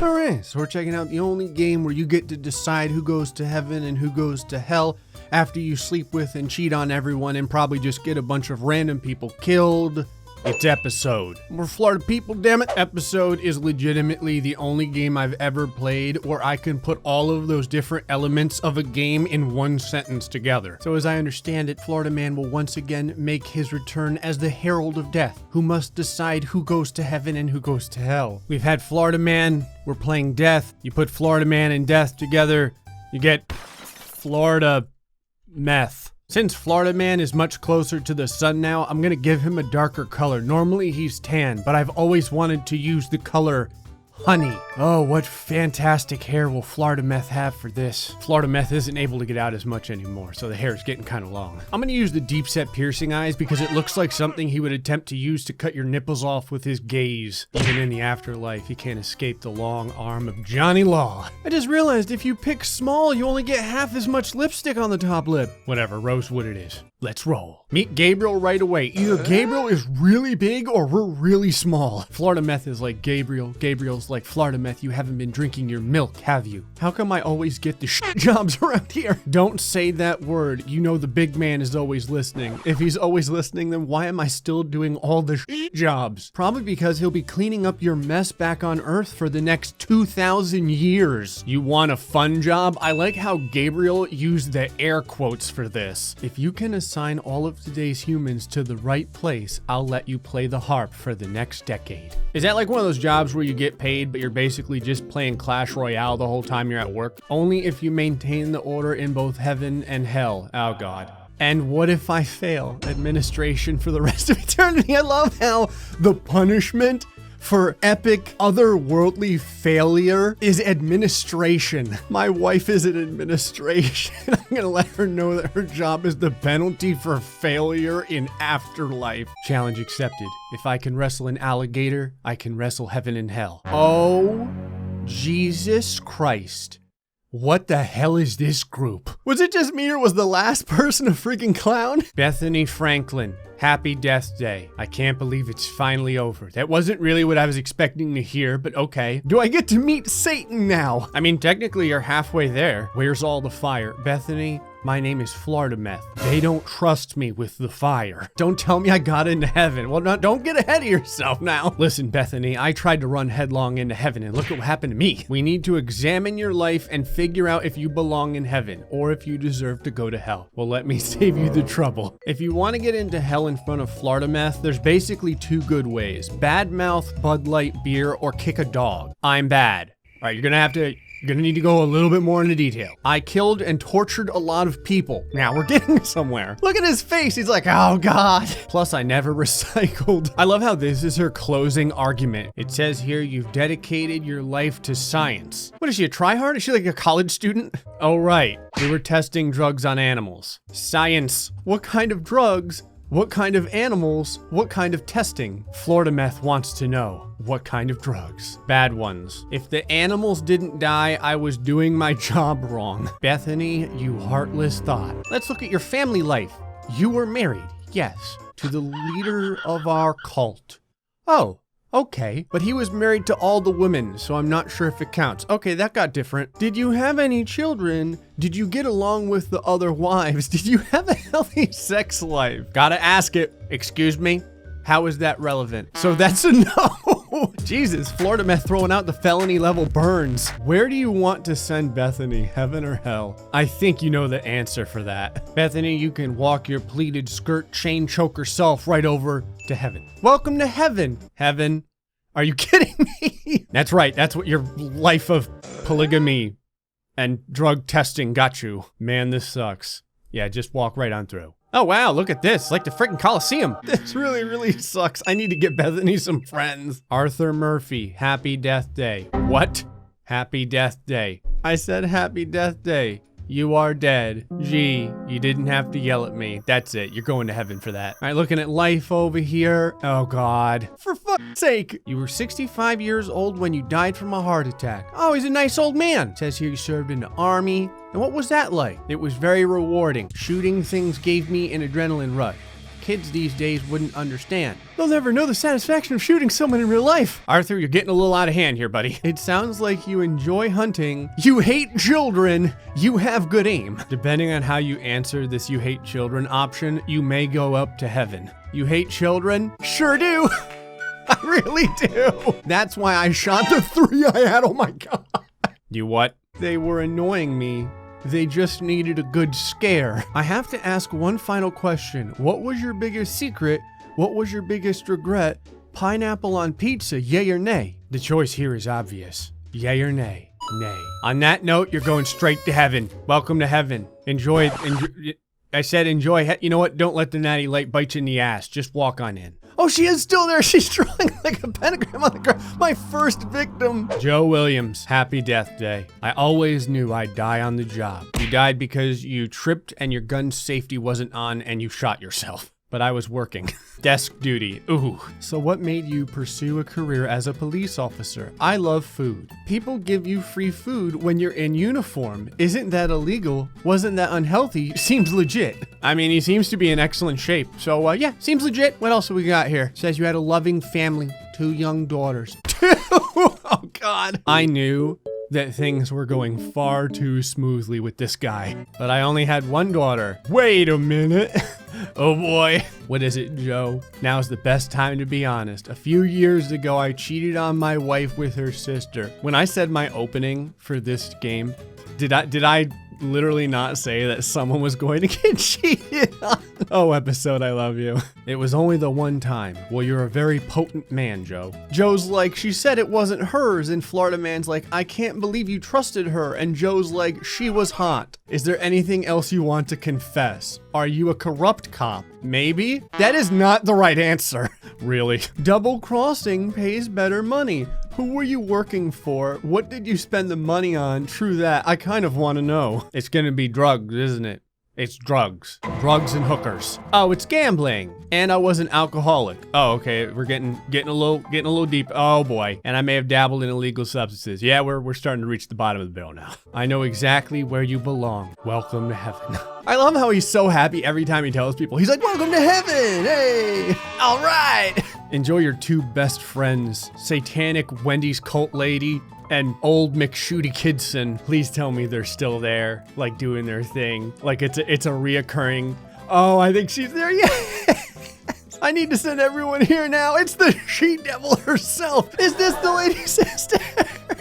Alright, so we're checking out the only game where you get to decide who goes to heaven and who goes to hell after you sleep with and cheat on everyone and probably just get a bunch of random people killed. It's Episode. We're Florida people, damn it. Episode is legitimately the only game I've ever played where I can put all of those different elements of a game in one sentence together. So as I understand it, Florida Man will once again make his return as the Herald of Death, who must decide who goes to heaven and who goes to hell. We've had Florida Man, we're playing Death. You put Florida Man and Death together, you get Florida Meth. Since Florida Man is much closer to the sun now, I'm gonna give him a darker color. Normally he's tan, but I've always wanted to use the color honey. Oh, what fantastic hair will Florida Meth have for this? Florida Meth isn't able to get out as much anymore, so the hair is getting kind of long. I'm gonna use the deep set piercing eyes because it looks like something he would attempt to use to cut your nipples off with his gaze. Even in the afterlife, he can't escape the long arm of Johnny Law. I just realized if you pick small, you only get half as much lipstick on the top lip. Whatever, rosewood it is. Let's roll. Meet Gabriel right away. Either Gabriel is really big or we're really small. Florida Meth is like Gabriel. Gabriel's like Florida Meth. You haven't been drinking your milk, have you? How come I always get the shit jobs around here? Don't say that word. You know the big man is always listening. If he's always listening, then why am I still doing all the shit jobs? Probably because he'll be cleaning up your mess back on Earth for the next 2,000 years. You want a fun job? I like how Gabriel used the air quotes for this. If you can assign all of today's humans to the right place, I'll let you play the harp for the next decade. Is that like one of those jobs where you get paid, but you're basically just playing Clash Royale the whole time you're at work? Only if you maintain the order in both heaven and hell. Oh God. And what if I fail administration for the rest of eternity? I love how the punishment for epic otherworldly failure is administration. My wife is in administration. I'm gonna let her know that her job is the penalty for failure in afterlife. Challenge accepted. If I can wrestle an alligator, I can wrestle heaven and hell. Oh, Jesus Christ. What the hell is this group? Was it just me or was the last person a freaking clown? Bethany Franklin. Happy Death Day. I can't believe it's finally over. That wasn't really what I was expecting to hear, but okay. Do I get to meet Satan now? I mean, technically you're halfway there. Where's all the fire? Bethany, my name is Florida Meth. They don't trust me with the fire. Don't tell me I got into heaven. Well, don't get ahead of yourself now. Listen, Bethany, I tried to run headlong into heaven and look at what happened to me. We need to examine your life and figure out if you belong in heaven or if you deserve to go to hell. Well, let me save you the trouble. If you want to get into hell in front of Florida Meth, there's basically two good ways. Bad mouth, Bud Light beer, or kick a dog. I'm bad. All right, you're gonna need to go a little bit more into detail. I killed and tortured a lot of people. Now we're getting somewhere. Look at his face. He's like, oh God. Plus I never recycled. I love how this is her closing argument. It says here, you've dedicated your life to science. What is she, a tryhard? Is she like a college student? Oh right, we were testing drugs on animals. Science. What kind of drugs? What kind of animals? What kind of testing? Florida Meth wants to know. What kind of drugs? Bad ones. If the animals didn't die, I was doing my job wrong. Bethany, you heartless thought. Let's look at your family life. You were married, yes, to the leader of our cult. Oh, okay. But he was married to all the women, so I'm not sure if it counts. Okay, that got different. Did you have any children? Did you get along with the other wives? Did you have a healthy sex life? Gotta ask it. Excuse me? How is that relevant? So that's a no. Jesus, Florida Meth throwing out the felony level burns. Where do you want to send Bethany, heaven or hell? I think you know the answer for that. Bethany, you can walk your pleated skirt chain choker self right over to heaven. Welcome to heaven. Heaven? Are you kidding me? That's right. That's what your life of polygamy and drug testing got you. Man, this sucks. Yeah, just walk right on through. Oh wow, look at this, like the freaking Coliseum. This really sucks. I need to get Bethany some friends. Arthur Murphy, happy death day. What? Happy death day. I said happy death day. You are dead. Gee, you didn't have to yell at me. That's it, you're going to heaven for that. All right, looking at life over here. Oh God, for fuck's sake. You were 65 years old when you died from a heart attack. Oh, he's a nice old man. It says here you served in the army. And what was that like? It was very rewarding. Shooting things gave me an adrenaline rush. kids these days wouldn't understand. They'll never know the satisfaction of shooting someone in real life. Arthur, you're getting a little out of hand here, buddy. It sounds like you enjoy hunting, you hate children, you have good aim. Depending on how you answer this you hate children option, you may go up to heaven. You hate children? Sure do. I really do. That's why I shot the 3 I had. Oh my God. You what? They were annoying me. They just needed a good scare. I have to ask one final question. What was your biggest secret? What was your biggest regret? Pineapple on pizza, yay or nay? The choice here is obvious. Yay or nay? Nay. On that note, you're going straight to heaven. Welcome to heaven. Enjoy. I said enjoy. You know what? Don't let the natty light bite you in the ass. Just walk on in. Oh, she is still there. She's drawing like a pentagram on the ground. My first victim. Joe Williams, happy death day. I always knew I'd die on the job. You died because you tripped and your gun safety wasn't on and you shot yourself. But I was working. Desk duty, ooh. So what made you pursue a career as a police officer? I love food. People give you free food when you're in uniform. Isn't that illegal? Wasn't that unhealthy? Seems legit. I mean, he seems to be in excellent shape. So yeah, seems legit. What else have we got here? Says you had a loving family, 2 young daughters. Oh God. I knew that things were going far too smoothly with this guy, but I only had 1 daughter. Wait a minute. Oh boy. What is it, Joe? Now's the best time to be honest. A few years ago, I cheated on my wife with her sister. When I said my opening for this game, did I literally not say that someone was going to get cheated on? Oh, episode, I love you. It was only the one time. Well, you're a very potent man, Joe. Joe's like, she said it wasn't hers, and Florida Man's like, I can't believe you trusted her, and Joe's like, she was hot. Is there anything else you want to confess? Are you a corrupt cop? Maybe? That is not the right answer. Really? Double crossing pays better money. Who were you working for? What did you spend the money on? True that. I kind of want to know. It's gonna be drugs, isn't it? It's drugs. Drugs and hookers. Oh, it's gambling. And I was an alcoholic. Oh, okay. We're getting a little deep. Oh boy. And I may have dabbled in illegal substances. Yeah, we're starting to reach the bottom of the barrel now. I know exactly where you belong. Welcome to heaven. I love how he's so happy every time he tells people. He's like, welcome to heaven. Hey. All right. Enjoy your 2 best friends, satanic Wendy's cult lady and old McShooty Kidson. Please tell me they're still there, like doing their thing. Like it's a reoccurring, oh, I think she's there, yeah. I need to send everyone here now. It's the she-devil herself. Is this the lady sister?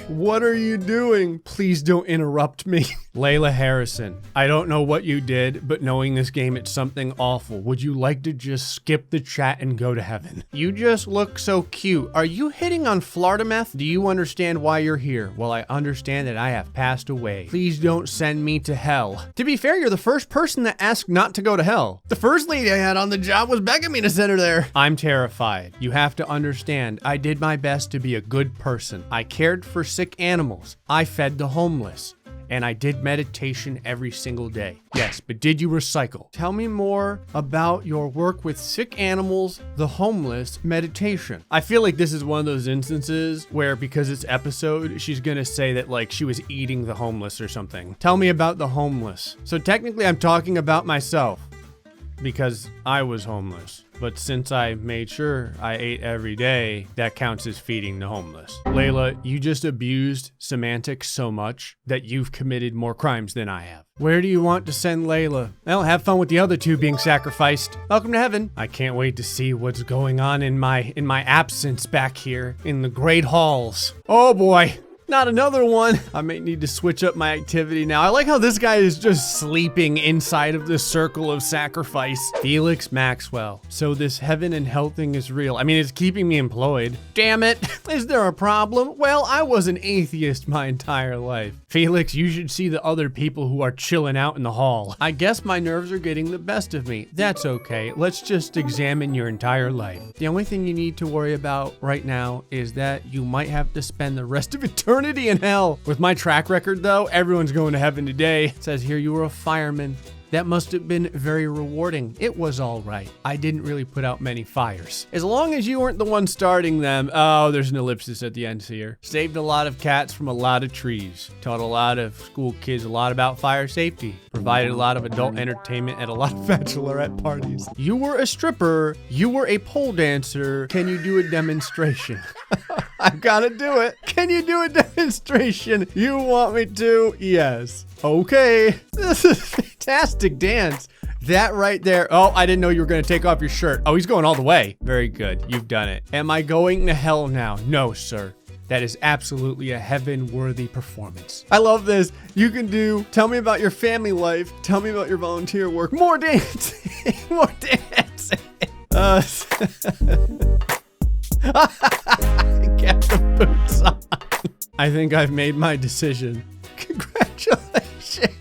What are you doing? Please don't interrupt me. Leyla Harrison, I don't know what you did, but knowing this game, it's something awful. Would you like to just skip the chat and go to heaven? You just look so cute. Are you hitting on Florida Meth? Do you understand why you're here? Well, I understand that I have passed away. Please don't send me to hell. To be fair, you're the first person that asked not to go to hell. The first lady I had on the job was begging me to send her there. I'm terrified. You have to understand, I did my best to be a good person. I cared for sick animals. I fed the homeless. And I did meditation every single day. Yes, but did you recycle? Tell me more about your work with sick animals, the homeless, meditation. I feel like this is one of those instances where because it's episode, she's gonna say that like she was eating the homeless or something. Tell me about the homeless. So technically I'm talking about myself because I was homeless. But since I made sure I ate every day, that counts as feeding the homeless. Leyla, you just abused semantics so much that you've committed more crimes than I have. Where do you want to send Leyla? Well, have fun with the other 2 being sacrificed. Welcome to heaven. I can't wait to see what's going on in my absence back here in the great halls. Oh boy. Not another one. I may need to switch up my activity now. I like how this guy is just sleeping inside of this circle of sacrifice. Felix Maxwell. So this heaven and hell thing is real. I mean, it's keeping me employed. Damn it. Is there a problem? Well, I was an atheist my entire life. Felix, you should see the other people who are chilling out in the hall. I guess my nerves are getting the best of me. That's okay. Let's just examine your entire life. The only thing you need to worry about right now is that you might have to spend the rest of eternity in hell. With my track record though, everyone's going to heaven today. It says here you were a fireman. That must have been very rewarding. It was all right. I didn't really put out many fires. As long as you weren't the one starting them. Oh, there's an ellipsis at the end here. Saved a lot of cats from a lot of trees. Taught a lot of school kids a lot about fire safety. provided a lot of adult entertainment at a lot of bachelorette parties. You were a stripper. You were a pole dancer. Can you do a demonstration? I've got to do it. Can you do a demonstration? You want me to? Yes. Okay. This is a fantastic dance. That right there. Oh, I didn't know you were going to take off your shirt. Oh, he's going all the way. Very good. You've done it. Am I going to hell now? No, sir. That is absolutely a heaven-worthy performance. I love this. You can do, tell me about your family life. Tell me about your volunteer work. More dancing. More dancing. Get the boots on. I think I've made my decision. Congratulations.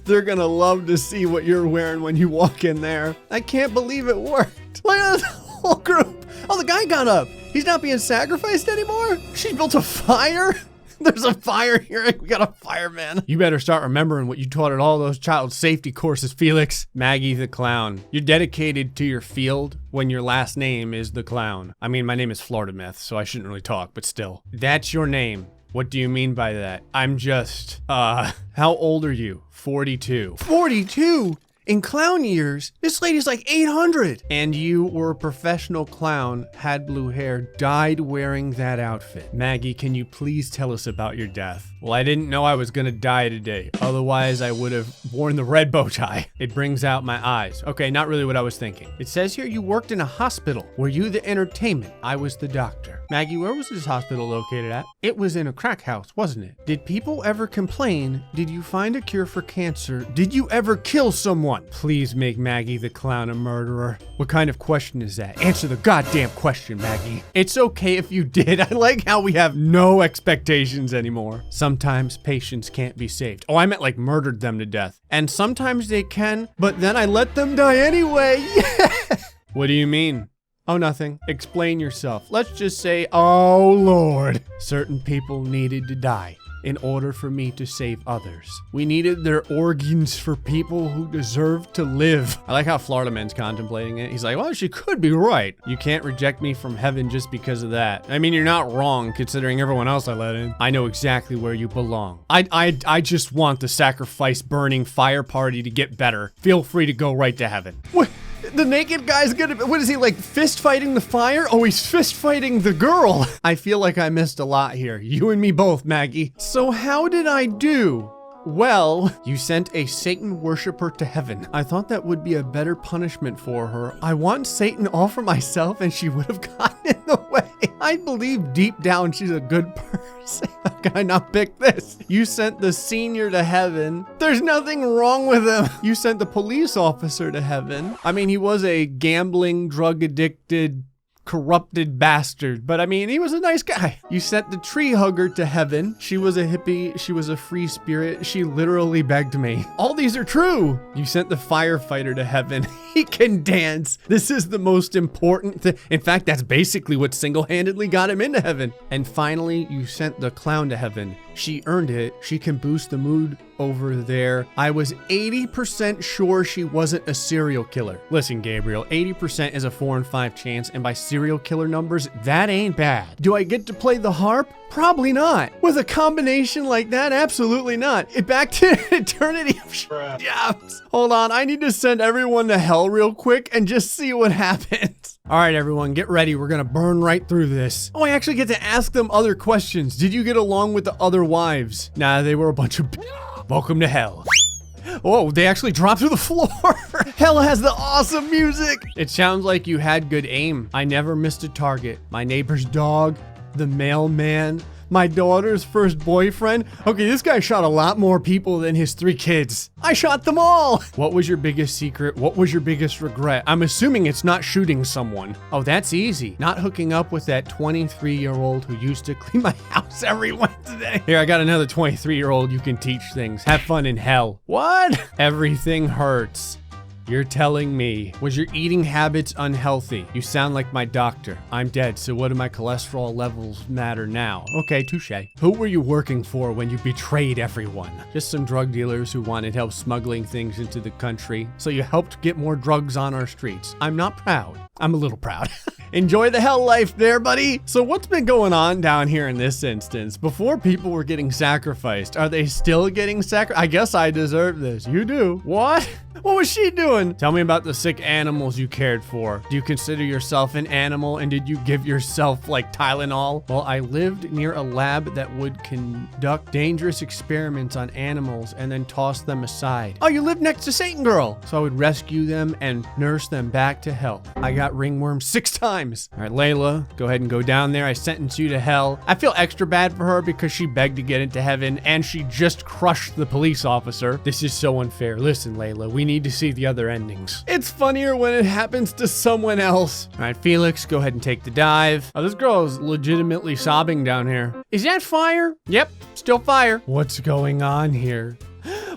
They're gonna love to see what you're wearing when you walk in there. I can't believe it worked. Look at this whole group. Oh, the guy got up. He's not being sacrificed anymore? She built a fire? There's a fire here. We got a fireman. You better start remembering what you taught at all those child safety courses, Felix. Maggie the Clown. You're dedicated to your field when your last name is the Clown. I mean, my name is Florida Meth, so I shouldn't really talk, but still. That's your name. What do you mean by that? I'm just, how old are you? 42. 42? In clown years, this lady's like 800. And you were a professional clown, had blue hair, died wearing that outfit. Maggie, can you please tell us about your death? Well, I didn't know I was gonna die today. Otherwise, I would have worn the red bow tie. It brings out my eyes. Okay, not really what I was thinking. It says here you worked in a hospital. Were you the entertainment? I was the doctor. Maggie, where was this hospital located at? It was in a crack house, wasn't it? Did people ever complain? Did you find a cure for cancer? Did you ever kill someone? Please make Maggie the Clown a murderer. What kind of question is that? Answer the goddamn question, Maggie. It's okay if you did. I like how we have no expectations anymore. Sometimes patients can't be saved. Oh, I meant like murdered them to death. And sometimes they can, but then I let them die anyway. Yeah. What do you mean? Oh, nothing. Explain yourself. Let's just say, oh Lord, certain people needed to die in order for me to save others. We needed their organs for people who deserve to live. I like how Florida Man's contemplating it. He's like, well, she could be right. You can't reject me from heaven just because of that. I mean, you're not wrong considering everyone else I let in. I know exactly where you belong. I just want the sacrifice burning fire party to get better. Feel free to go right to heaven. What? The naked guy's gonna, what is he, like fist fighting the fire? Oh, he's fist fighting the girl. I feel like I missed a lot here. You and me both, Maggie. So how did I do? Well, you sent a Satan worshiper to heaven. I thought that would be a better punishment for her. I want Satan all for myself and she would have gotten in the way. I believe deep down she's a good person. How can I not pick this? You sent the senior to heaven. There's nothing wrong with him. You sent the police officer to heaven. I mean, he was a gambling, drug addicted, corrupted bastard, but I mean, he was a nice guy. You sent the tree hugger to heaven. She was a hippie. She was a free spirit. She literally begged me. All these are true. You sent the firefighter to heaven. He can dance. This is the most important thing. In fact, that's basically what single-handedly got him into heaven. And finally, you sent the clown to heaven. She earned it. She can boost the mood over there. I was 80% sure she wasn't a serial killer. Listen, Gabriel, 80% is a 4 in 5 chance, and by serial killer numbers, that ain't bad. Do I get to play the harp? Probably not. With a combination like that, absolutely not. Back to eternity of yeah. Hold on, I need to send everyone to hell real quick and just see what happens. All right, everyone, get ready. We're gonna burn right through this. Oh, I actually get to ask them other questions. Did you get along with the other wives? Nah, they were a bunch of... Welcome to hell. Whoa, they actually dropped through the floor. Hell has the awesome music. It sounds like you had good aim. I never missed a target. My neighbor's dog, the mailman, my daughter's first boyfriend. Okay, this guy shot a lot more people than his 3 kids. I shot them all. What was your biggest secret? What was your biggest regret? I'm assuming it's not shooting someone. Oh, that's easy. Not hooking up with that 23-year-old who used to clean my house every Wednesday. Here, I got another 23-year-old you can teach things. Have fun in hell. What? Everything hurts. You're telling me. Was your eating habits unhealthy? You sound like my doctor. I'm dead, so what do my cholesterol levels matter now? Okay, touche. Who were you working for when you betrayed everyone? Just some drug dealers who wanted help smuggling things into the country, so you helped get more drugs on our streets. I'm not proud. I'm a little proud. Enjoy the hell life there, buddy. So what's been going on down here in this instance? Before people were getting sacrificed, are they still getting sacrificed? I guess I deserve this. You do. What? What was she doing? Tell me about the sick animals you cared for. Do you consider yourself an animal, and did you give yourself like Tylenol? Well, I lived near a lab that would conduct dangerous experiments on animals and then toss them aside. Oh, you lived next to Satan Girl. So I would rescue them and nurse them back to health. I got ringworm 6 times. All right, Leyla, go ahead and go down there. I sentence you to hell. I feel extra bad for her because she begged to get into heaven and she just crushed the police officer. This is so unfair. Listen, Leyla, we need to see the other endings. It's funnier when it happens to someone else. All right, Felix, go ahead and take the dive. Oh, this girl is legitimately sobbing down here. Is that fire? Yep, still fire. What's going on here?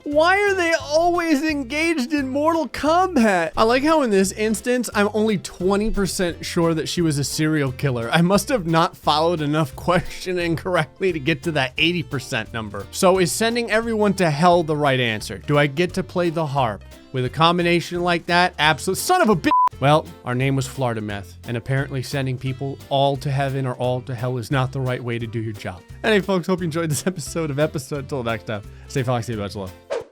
Why are they always engaged in Mortal Kombat? I like how in this instance, I'm only 20% sure that she was a serial killer. I must have not followed enough questioning correctly to get to that 80% number. So is sending everyone to hell the right answer? Do I get to play the harp? With a combination like that, absolute son of a bitch. Well, our name was Florida Meth, and apparently sending people all to heaven or all to hell is not the right way to do your job. Anyway, folks, hope you enjoyed this episode of Episode. Till next time, stay foxy, much love.